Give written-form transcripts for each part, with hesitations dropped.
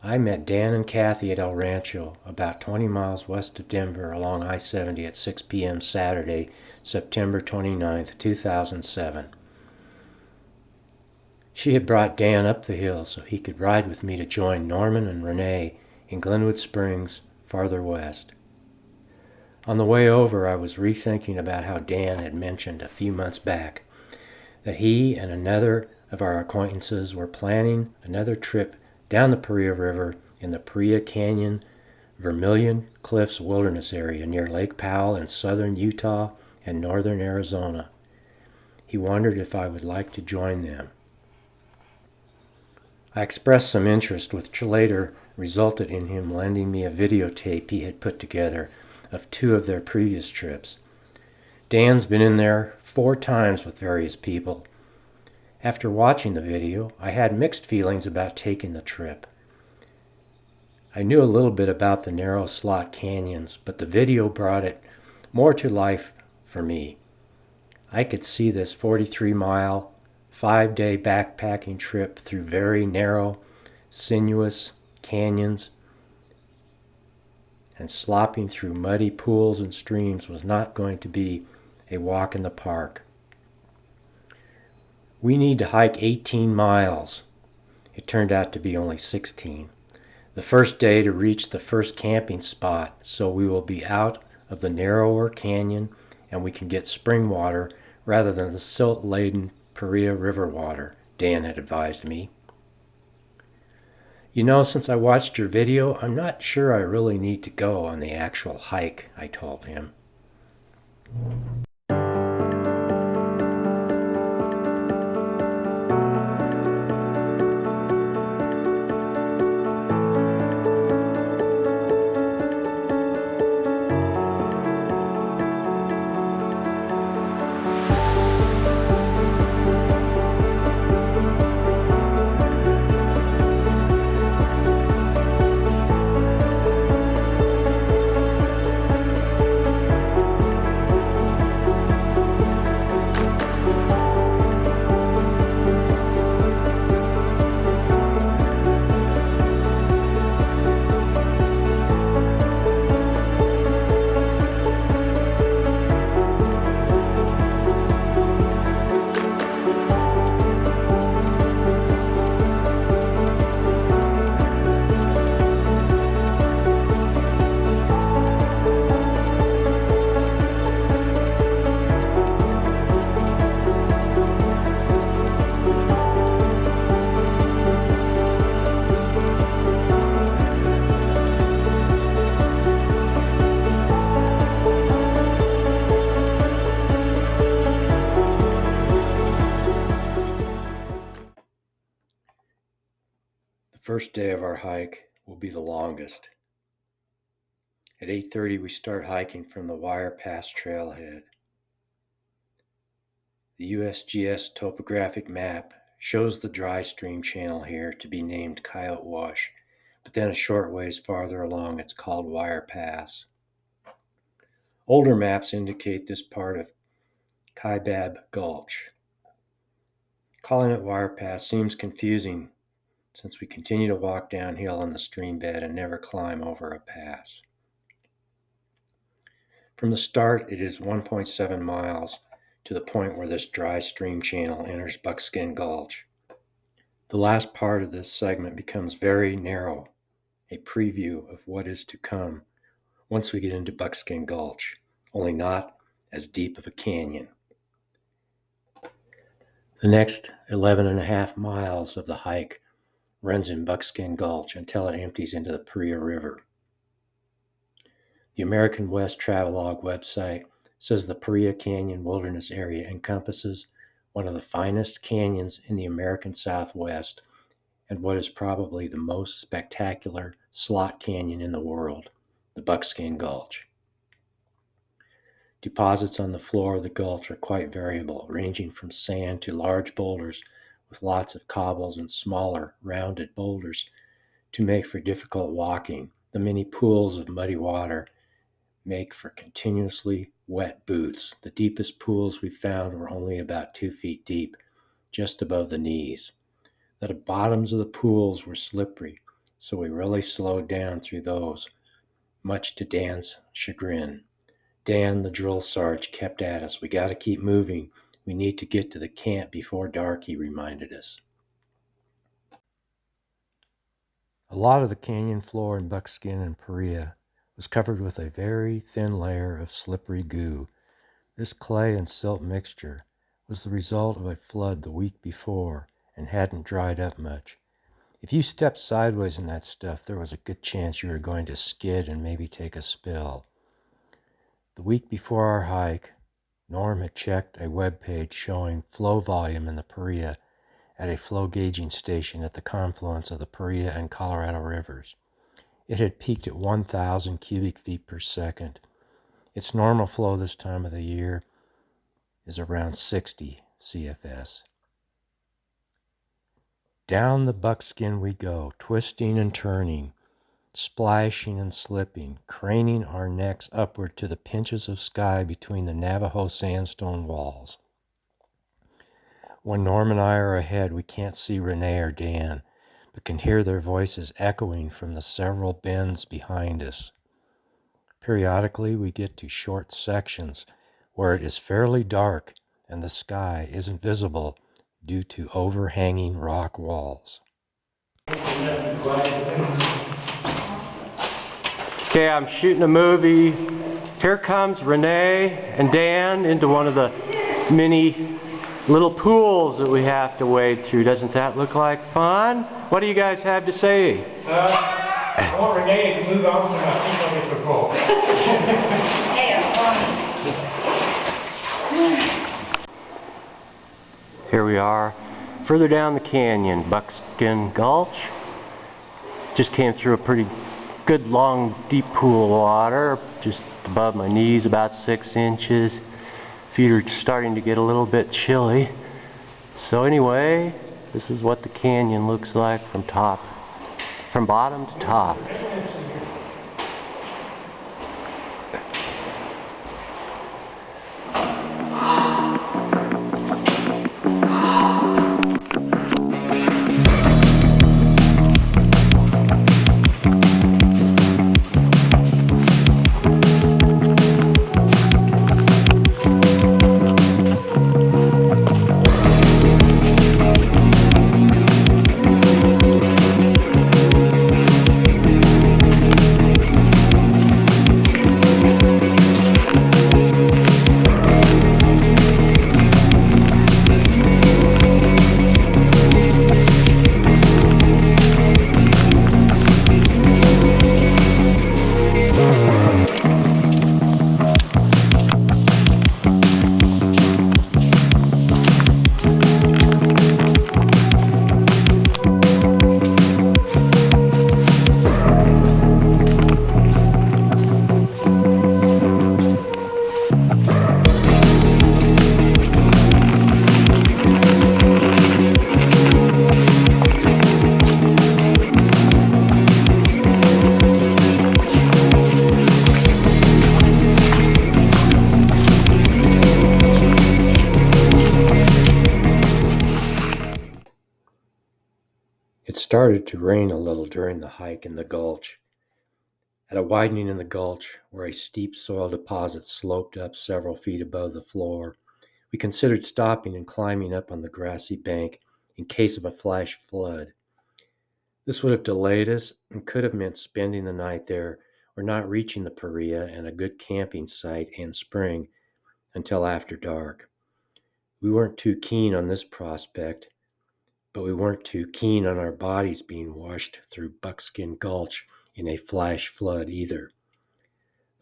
I met Dan and Kathy at El Rancho, about 20 miles west of Denver along I-70 at 6 p.m. Saturday, September 29th, 2007. She had brought Dan up the hill so he could ride with me to join Norman and Renee in Glenwood Springs, farther west. On the way over, I was rethinking about how Dan had mentioned a few months back that he and another of our acquaintances were planning another trip down the Paria River in the Paria Canyon, Vermilion Cliffs Wilderness area near Lake Powell in southern Utah and northern Arizona. He wondered if I would like to join them. I expressed some interest, which later resulted in him lending me a videotape he had put together of 2 of their previous trips. Dan's been in there 4 times with various people. After watching the video, I had mixed feelings about taking the trip. I knew a little bit about the narrow slot canyons, but the video brought it more to life for me. I could see this 43-mile, 5-day backpacking trip through very narrow, sinuous canyons and slopping through muddy pools and streams was not going to be a walk in the park. We need to hike 18 miles. It turned out to be only 16. The first day to reach the first camping spot, so we will be out of the narrower canyon and we can get spring water rather than the silt-laden Paria River water, Dan had advised me. You know, since I watched your video, I'm not sure I really need to go on the actual hike, I told him. First day of our hike will be the longest. At 8:30 we start hiking from the Wire Pass trailhead. The USGS topographic map shows the dry stream channel here to be named Coyote Wash, but then a short ways farther along it's called Wire Pass. Older maps indicate this part of Kaibab Gulch. Calling it Wire Pass seems confusing since we continue to walk downhill on the stream bed and never climb over a pass. From the start, it is 1.7 miles to the point where this dry stream channel enters Buckskin Gulch. The last part of this segment becomes very narrow, a preview of what is to come once we get into Buckskin Gulch, only not as deep of a canyon. The next 11.5 miles of the hike runs in Buckskin Gulch until it empties into the Paria River. The American West Travelog website says the Paria Canyon Wilderness area encompasses one of the finest canyons in the American Southwest and what is probably the most spectacular slot canyon in the world, the Buckskin Gulch. Deposits on the floor of the gulch are quite variable, ranging from sand to large boulders with lots of cobbles and smaller, rounded boulders to make for difficult walking. The many pools of muddy water make for continuously wet boots. The deepest pools we found were only about 2 feet deep, just above the knees. The bottoms of the pools were slippery, so we really slowed down through those, much to Dan's chagrin. Dan, the drill sarge, kept at us. We got to keep moving. We need to get to the camp before dark, he reminded us. A lot of the canyon floor in Buckskin and Paria was covered with a very thin layer of slippery goo. This clay and silt mixture was the result of a flood the week before and hadn't dried up much. If you stepped sideways in that stuff, there was a good chance you were going to skid and maybe take a spill. The week before our hike, Norm had checked a web page showing flow volume in the Paria at a flow gauging station at the confluence of the Paria and Colorado rivers. It had peaked at 1,000 cubic feet per second. Its normal flow this time of the year is around 60 CFS. Down the Buckskin we go, twisting and turning, splashing and slipping, craning our necks upward to the pinches of sky between the Navajo sandstone walls. When Norm and I are ahead, we can't see Renee or Dan, but can hear their voices echoing from the several bends behind us. Periodically, we get to short sections where it is fairly dark and the sky isn't visible due to overhanging rock walls. Okay, I'm shooting a movie. Here comes Renee and Dan into one of the many little pools that we have to wade through. Doesn't that look like fun? What do you guys have to say? I want Renee to move on so my feet don't get so cold. Here we are, further down the canyon, Buckskin Gulch. Just came through a pretty good long deep pool of water, just above my knees, about 6 inches. Feet are starting to get a little bit chilly. So anyway, this is what the canyon looks like from bottom to top. It started to rain a little during the hike in the gulch. At a widening in the gulch, where a steep soil deposit sloped up several feet above the floor, we considered stopping and climbing up on the grassy bank in case of a flash flood. This would have delayed us and could have meant spending the night there or not reaching the Paria and a good camping site and spring until after dark. We weren't too keen on this prospect, but we weren't too keen on our bodies being washed through Buckskin Gulch in a flash flood either.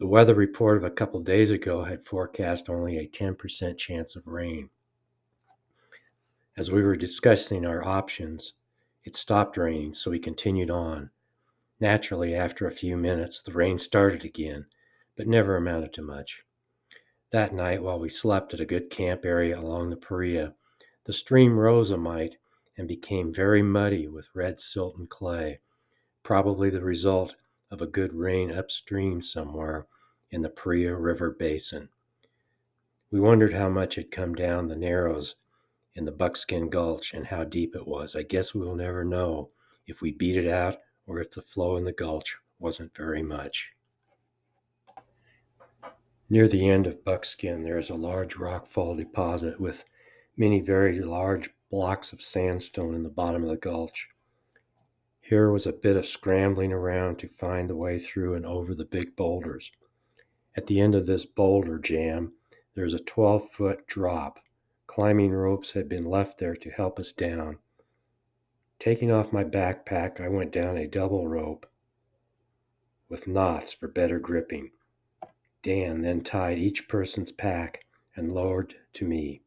The weather report of a couple days ago had forecast only a 10% chance of rain. As we were discussing our options, it stopped raining, so we continued on. Naturally, after a few minutes, the rain started again, but never amounted to much. That night, while we slept at a good camp area along the Paria, the stream rose a mite and became very muddy with red silt and clay, probably the result of a good rain upstream somewhere in the Paria River basin. We wondered how much had come down the narrows in the Buckskin Gulch and how deep it was. I guess we will never know if we beat it out or if the flow in the gulch wasn't very much. Near the end of Buckskin, there is a large rockfall deposit with many very large blocks of sandstone in the bottom of the gulch. Here was a bit of scrambling around to find the way through and over the big boulders. At the end of this boulder jam, there is a 12-foot drop. Climbing ropes had been left there to help us down. Taking off my backpack, I went down a double rope with knots for better gripping. Dan then tied each person's pack and lowered to me.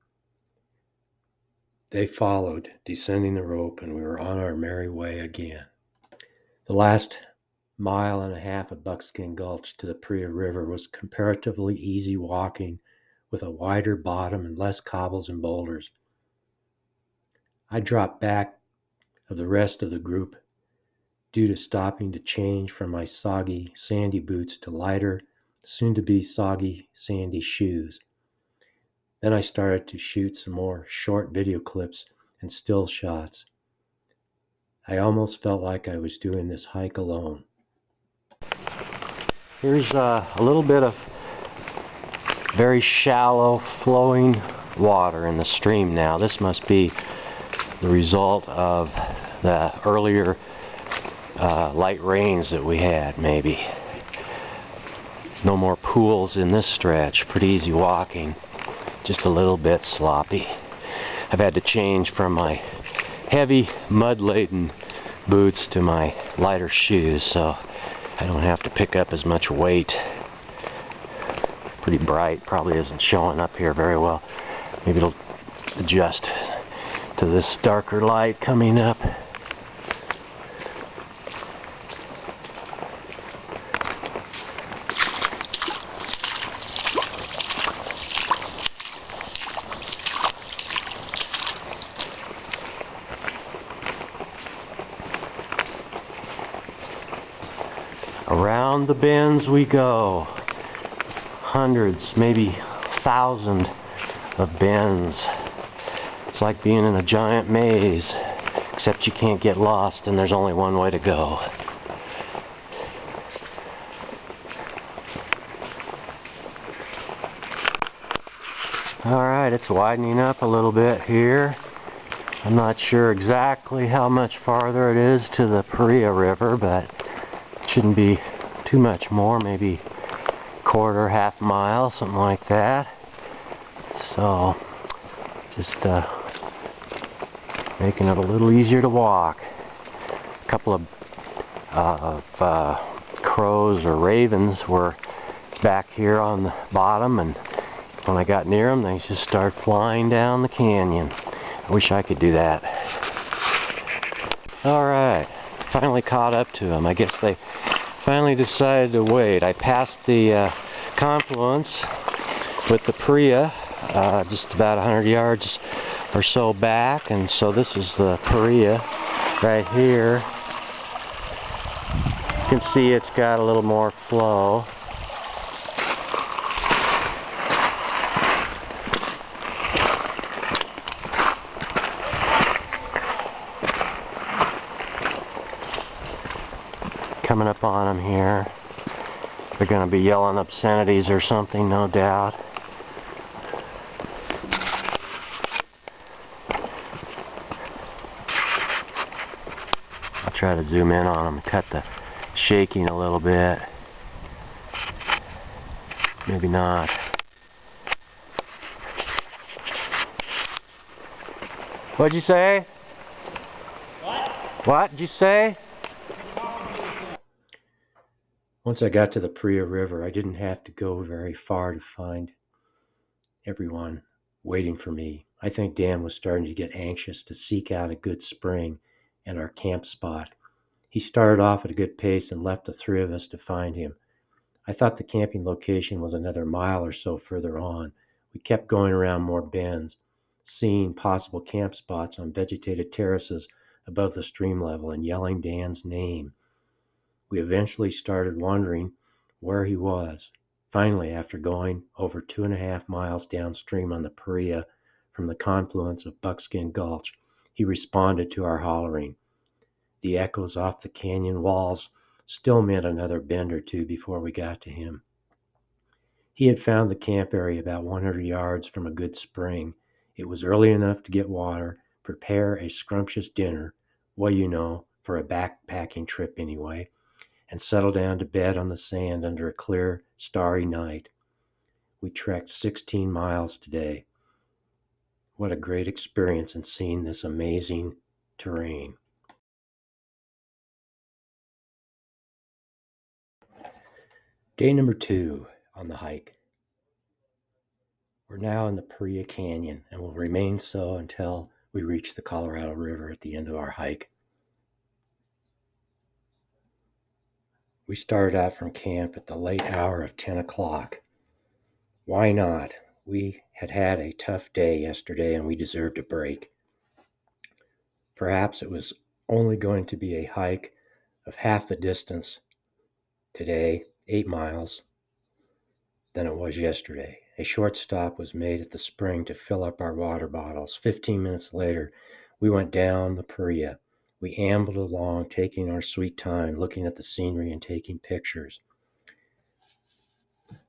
They followed, descending the rope, and we were on our merry way again. The last mile and a half of Buckskin Gulch to the Paria River was comparatively easy walking with a wider bottom and less cobbles and boulders. I dropped back of the rest of the group due to stopping to change from my soggy, sandy boots to lighter, soon-to-be soggy, sandy shoes. Then I started to shoot some more short video clips and still shots. I almost felt like I was doing this hike alone. Here's a little bit of very shallow flowing water in the stream now. This must be the result of the earlier light rains that we had, maybe. No more pools in this stretch. Pretty easy walking. Just a little bit sloppy. I've had to change from my heavy mud-laden boots to my lighter shoes, so I don't have to pick up as much weight. Pretty bright. Probably isn't showing up here very well. Maybe it'll adjust to this darker light coming up. Around the bends we go. Hundreds, maybe thousands of bends. It's like being in a giant maze, except you can't get lost and there's only one way to go. Alright, it's widening up a little bit here. I'm not sure exactly how much farther it is to the Paria River, but it shouldn't be too much more, maybe quarter, half mile, something like that. So, just making it a little easier to walk. A couple of crows or ravens were back here on the bottom, and when I got near them, they just started flying down the canyon. I wish I could do that. Alright, finally caught up to them. I guess they finally decided to wait. I passed the confluence with the Paria just about 100 yards or so back, and so this is the Paria right here. You can see it's got a little more flow. Coming up on them here. They're going to be yelling obscenities or something, no doubt. I'll try to zoom in on them, cut the shaking a little bit. Maybe not. What'd you say? What did you say? Once I got to the Paria River, I didn't have to go very far to find everyone waiting for me. I think Dan was starting to get anxious to seek out a good spring and our camp spot. He started off at a good pace and left the three of us to find him. I thought the camping location was another mile or so further on. We kept going around more bends, seeing possible camp spots on vegetated terraces above the stream level and yelling Dan's name. We eventually started wondering where he was. Finally, after going over 2.5 miles downstream on the Paria from the confluence of Buckskin Gulch, he responded to our hollering. The echoes off the canyon walls still meant another bend or two before we got to him. He had found the camp area about 100 yards from a good spring. It was early enough to get water, prepare a scrumptious dinner, well, for a backpacking trip anyway, and settle down to bed on the sand under a clear, starry night. We trekked 16 miles today. What a great experience in seeing this amazing terrain. Day number 2 on the hike. We're now in the Paria Canyon and will remain so until we reach the Colorado River at the end of our hike. We started out from camp at the late hour of 10 o'clock. Why not? We had had a tough day yesterday and we deserved a break. Perhaps it was only going to be a hike of half the distance today, 8 miles, than it was yesterday. A short stop was made at the spring to fill up our water bottles. 15 minutes later, we went down the Paria. We ambled along, taking our sweet time, looking at the scenery and taking pictures.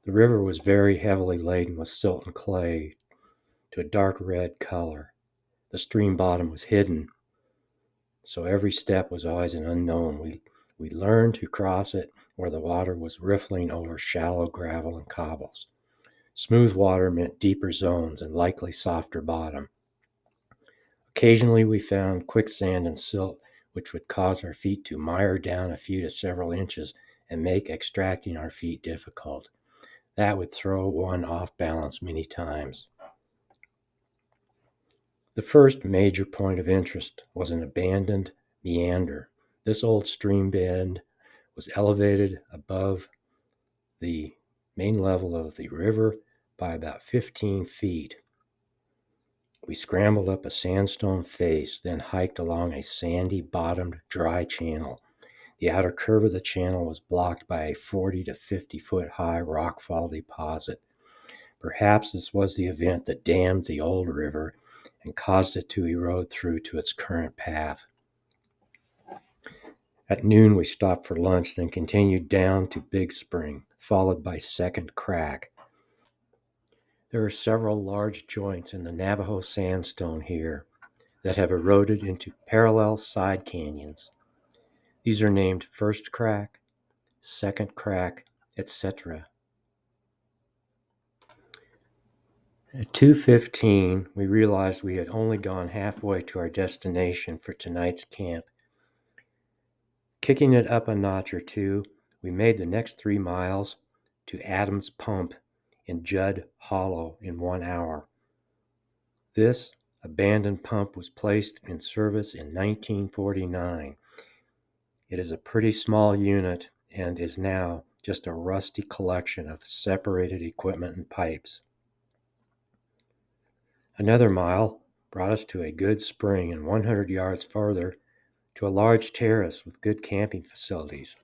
The river was very heavily laden with silt and clay to a dark red color. The stream bottom was hidden, so every step was always an unknown. We learned to cross it where the water was riffling over shallow gravel and cobbles. Smooth water meant deeper zones and likely softer bottom. Occasionally we found quicksand and silt, which would cause our feet to mire down a few to several inches and make extracting our feet difficult. That would throw one off balance many times. The first major point of interest was an abandoned meander. This old stream bed was elevated above the main level of the river by about 15 feet. We scrambled up a sandstone face, then hiked along a sandy-bottomed dry channel. The outer curve of the channel was blocked by a 40 to 50 foot high rockfall deposit. Perhaps this was the event that dammed the old river and caused it to erode through to its current path. At noon, we stopped for lunch, then continued down to Big Spring, followed by Second Crack. There are several large joints in the Navajo sandstone here that have eroded into parallel side canyons. These are named First Crack, Second Crack, etc. At 2:15, we realized we had only gone halfway to our destination for tonight's camp. Kicking it up a notch or two, we made the next 3 miles to Adams Pump in Judd Hollow in 1 hour. This abandoned pump was placed in service in 1949. It is a pretty small unit and is now just a rusty collection of separated equipment and pipes. Another mile brought us to a good spring, and 100 yards farther to a large terrace with good camping facilities.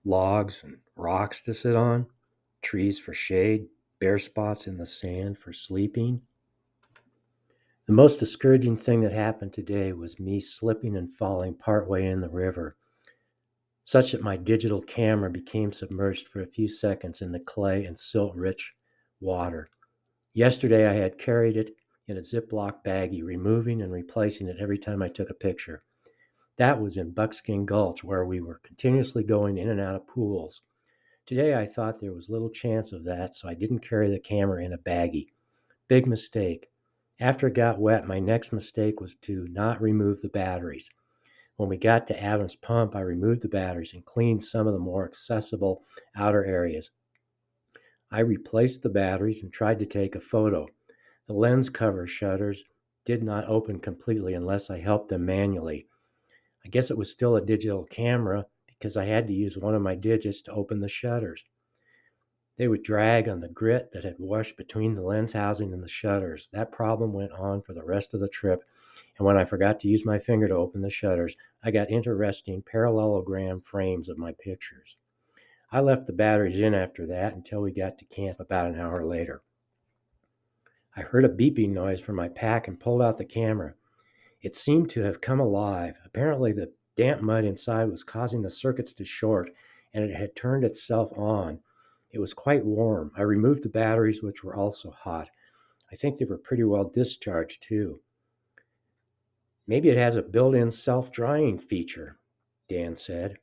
Logs and rocks to sit on, trees for shade, bare spots in the sand for sleeping. The most discouraging thing that happened today was me slipping and falling partway in the river, such that my digital camera became submerged for a few seconds in the clay and silt-rich water. Yesterday, I had carried it in a Ziploc baggie, removing and replacing it every time I took a picture. That was in Buckskin Gulch, where we were continuously going in and out of pools. Today, I thought there was little chance of that, so I didn't carry the camera in a baggie. Big mistake. After it got wet, my next mistake was to not remove the batteries. When we got to Adams Pump, I removed the batteries and cleaned some of the more accessible outer areas. I replaced the batteries and tried to take a photo. The lens cover shutters did not open completely unless I helped them manually. I guess it was still a digital camera because I had to use one of my digits to open the shutters. They would drag on the grit that had washed between the lens housing and the shutters. That problem went on for the rest of the trip, and when I forgot to use my finger to open the shutters, I got interesting parallelogram frames of my pictures. I left the batteries in after that until we got to camp about an hour later. I heard a beeping noise from my pack and pulled out the camera. It seemed to have come alive. Apparently, the damp mud inside was causing the circuits to short, and it had turned itself on. It was quite warm. I removed the batteries, which were also hot. I think they were pretty well discharged, too. Maybe it has a built-in self-drying feature, Dan said.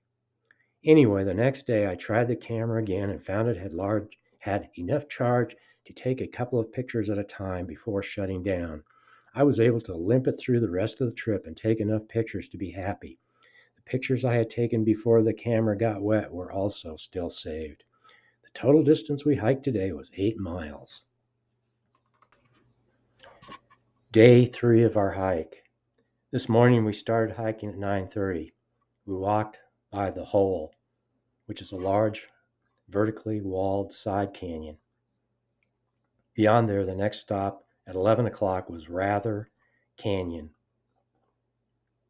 Anyway, the next day I tried the camera again and found it had enough charge to take a couple of pictures at a time before shutting down. I was able to limp it through the rest of the trip and take enough pictures to be happy. The pictures I had taken before the camera got wet were also still saved. The total distance we hiked today was 8 miles. Day 3 of our hike. This morning we started hiking at 9:30. We walked by the Hole, which is a large vertically walled side canyon. Beyond there, the next stop at 11 o'clock was Rather Canyon.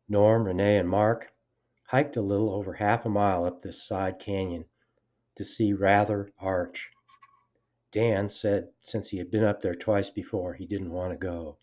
Norm, Renee, and Mark hiked a little over half a mile up this side canyon to see Rather Arch. Dan said since he had been up there twice before, he didn't want to go.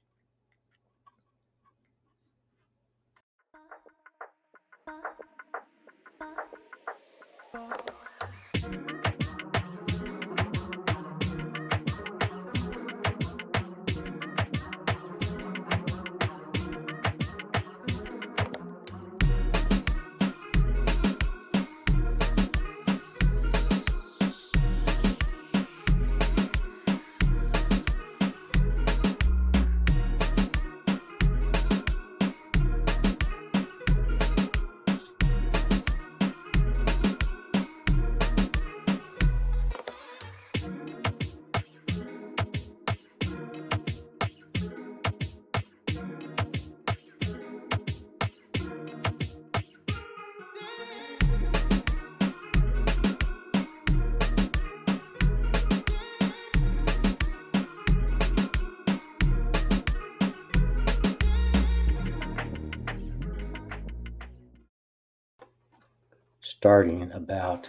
Starting about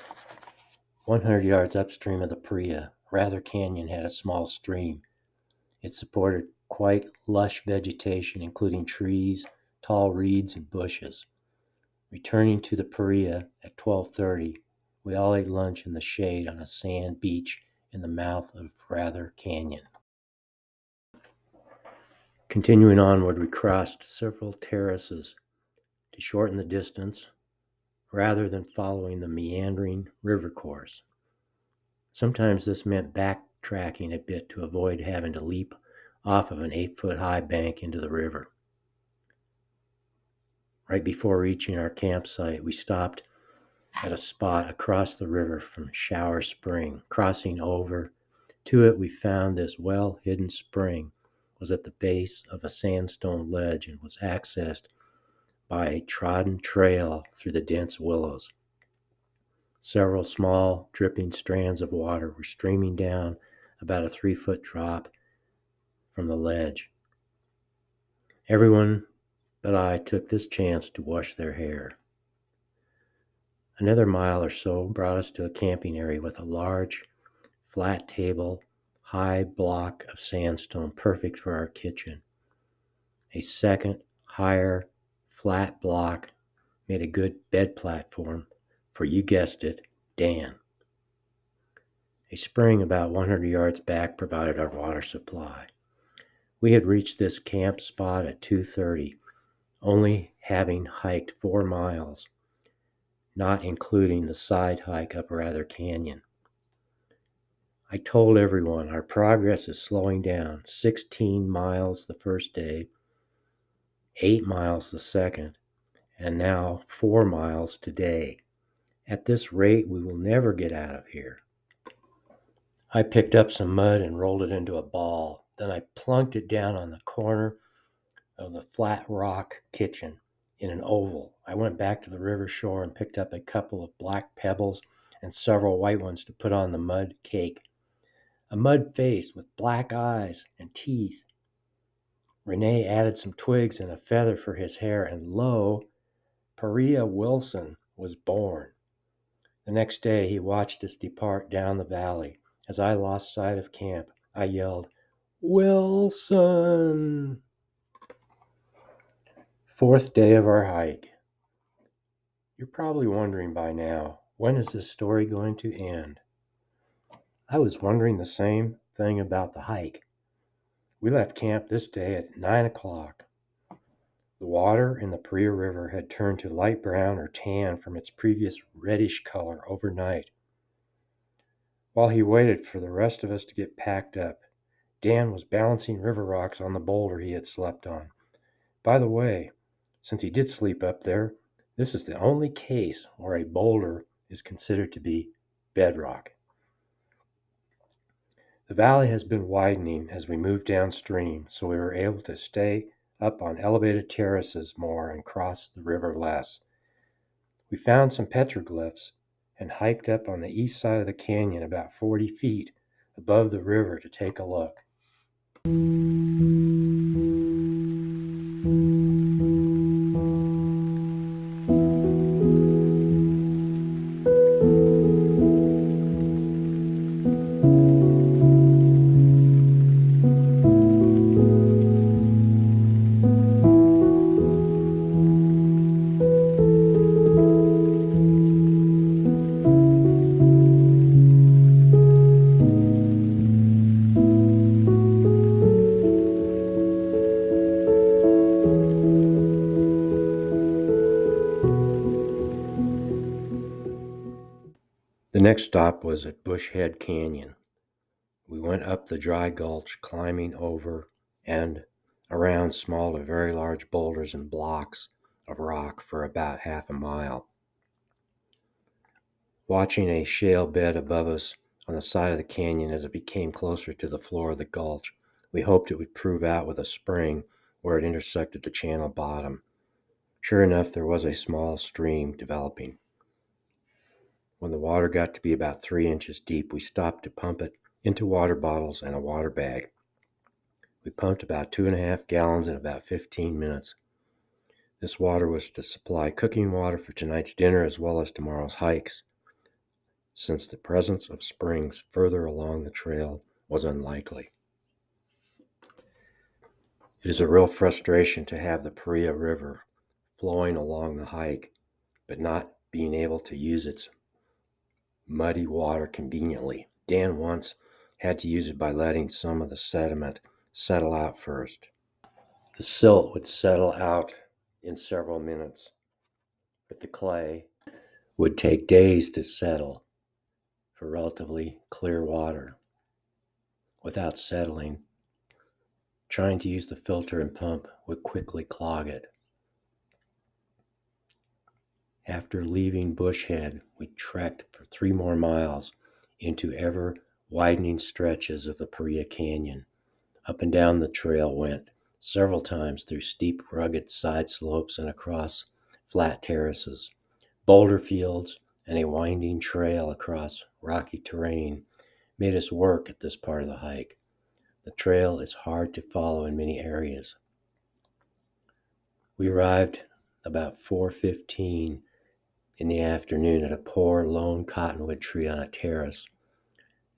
100 yards upstream of the Paria, Rather Canyon had a small stream. It supported quite lush vegetation, including trees, tall reeds, and bushes. Returning to the Paria at 12:30, we all ate lunch in the shade on a sand beach in the mouth of Rather Canyon. Continuing onward, we crossed several terraces to shorten the distance rather than following the meandering river course. Sometimes this meant backtracking a bit to avoid having to leap off of an 8-foot-high bank into the river. Right before reaching our campsite, we stopped at a spot across the river from Shower Spring. Crossing over to it, we found this well-hidden spring was at the base of a sandstone ledge and was accessed by a trodden trail through the dense willows. Several small, dripping strands of water were streaming down about a 3-foot drop from the ledge. Everyone but I took this chance to wash their hair. Another mile or so brought us to a camping area with a large, flat table, high block of sandstone, perfect for our kitchen. A second, higher, flat block made a good bed platform for, you guessed it, Dan. A spring about 100 yards back provided our water supply. We had reached this camp spot at 2:30, only having hiked 4 miles, not including the side hike up Rather Canyon. I told everyone our progress is slowing down. 16 miles the first day, 8 miles the second, and now 4 miles today. At this rate, we will never get out of here. I picked up some mud and rolled it into a ball. Then I plunked it down on the corner of the flat rock kitchen in an oval. I went back to the river shore and picked up a couple of black pebbles and several white ones to put on the mud cake. A mud face with black eyes and teeth. Renee added some twigs and a feather for his hair, and lo, Paria Wilson was born. The next day he watched us depart down the valley. As I lost sight of camp, I yelled, "Wilson!" Fourth day of our hike. You're probably wondering by now, when is this story going to end? I was wondering the same thing about the hike. We left camp this day at 9 o'clock. The water in the Paria River had turned to light brown or tan from its previous reddish color overnight. While he waited for the rest of us to get packed up, Dan was balancing river rocks on the boulder he had slept on. By the way, since he did sleep up there, this is the only case where a boulder is considered to be bedrock. The valley has been widening as we moved downstream, so we were able to stay up on elevated terraces more and cross the river less. We found some petroglyphs and hiked up on the east side of the canyon about 40 feet above the river to take a look. The next stop was at Bushhead Canyon. We went up the dry gulch, climbing over and around small to very large boulders and blocks of rock for about half a mile. Watching a shale bed above us on the side of the canyon as it became closer to the floor of the gulch, we hoped it would prove out with a spring where it intersected the channel bottom. Sure enough, there was a small stream developing. When the water got to be about 3 inches deep, we stopped to pump it into water bottles and a water bag. We pumped about 2.5 gallons in about 15 minutes. This water was to supply cooking water for tonight's dinner as well as tomorrow's hikes, since the presence of springs further along the trail was unlikely. It is a real frustration to have the Paria River flowing along the hike, but not being able to use its muddy water conveniently. Dan once had to use it by letting some of the sediment settle out first. The silt would settle out in several minutes, but the clay would take days to settle for relatively clear water. Without settling, trying to use the filter and pump would quickly clog it. After leaving Bushhead, we trekked for 3 more miles into ever-widening stretches of the Paria Canyon. Up and down the trail went, several times through steep, rugged side slopes and across flat terraces, boulder fields, and a winding trail across rocky terrain made us work at this part of the hike. The trail is hard to follow in many areas. We arrived about 4:15 in the afternoon at a poor lone cottonwood tree on a terrace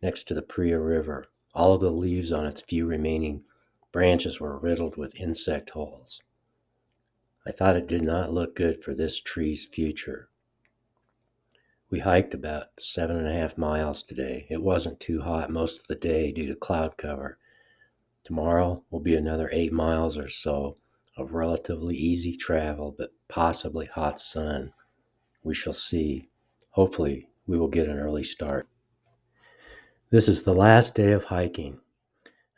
next to the Paria River. All of the leaves on its few remaining branches were riddled with insect holes. I thought it did not look good for this tree's future. We hiked about 7.5 miles today. It wasn't too hot most of the day due to cloud cover. Tomorrow will be another 8 miles or so of relatively easy travel, but possibly hot sun. We shall see. Hopefully, we will get an early start. This is the last day of hiking.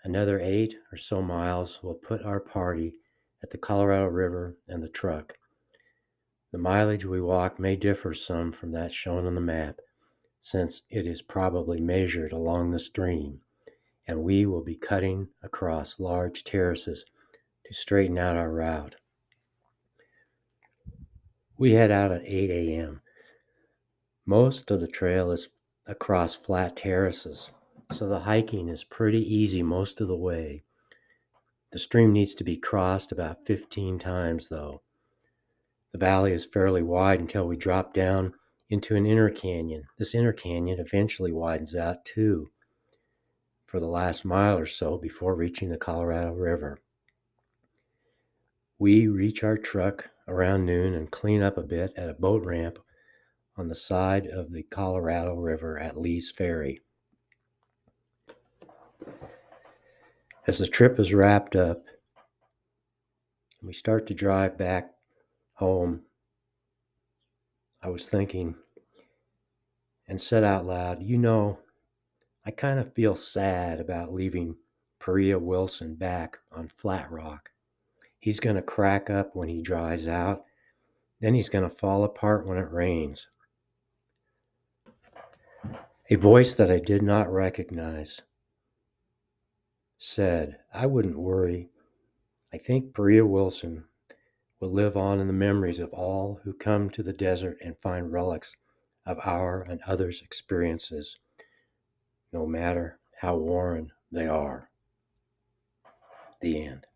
Another 8 or so miles will put our party at the Colorado River and the truck. The mileage we walk may differ some from that shown on the map, since it is probably measured along the stream, and we will be cutting across large terraces to straighten out our route. We head out at 8 a.m. Most of the trail is across flat terraces, so the hiking is pretty easy most of the way. The stream needs to be crossed about 15 times, though. The valley is fairly wide until we drop down into an inner canyon. This inner canyon eventually widens out too for the last mile or so before reaching the Colorado River. We reach our truck around noon and clean up a bit at a boat ramp on the side of the Colorado River at Lee's Ferry. As the trip is wrapped up, and we start to drive back home, I was thinking and said out loud, I kind of feel sad about leaving Paria Wilson back on Flat Rock. He's going to crack up when he dries out, then he's going to fall apart when it rains. A voice that I did not recognize said, I wouldn't worry. I think Paria Wilson will live on in the memories of all who come to the desert and find relics of our and others' experiences, no matter how worn they are. The end.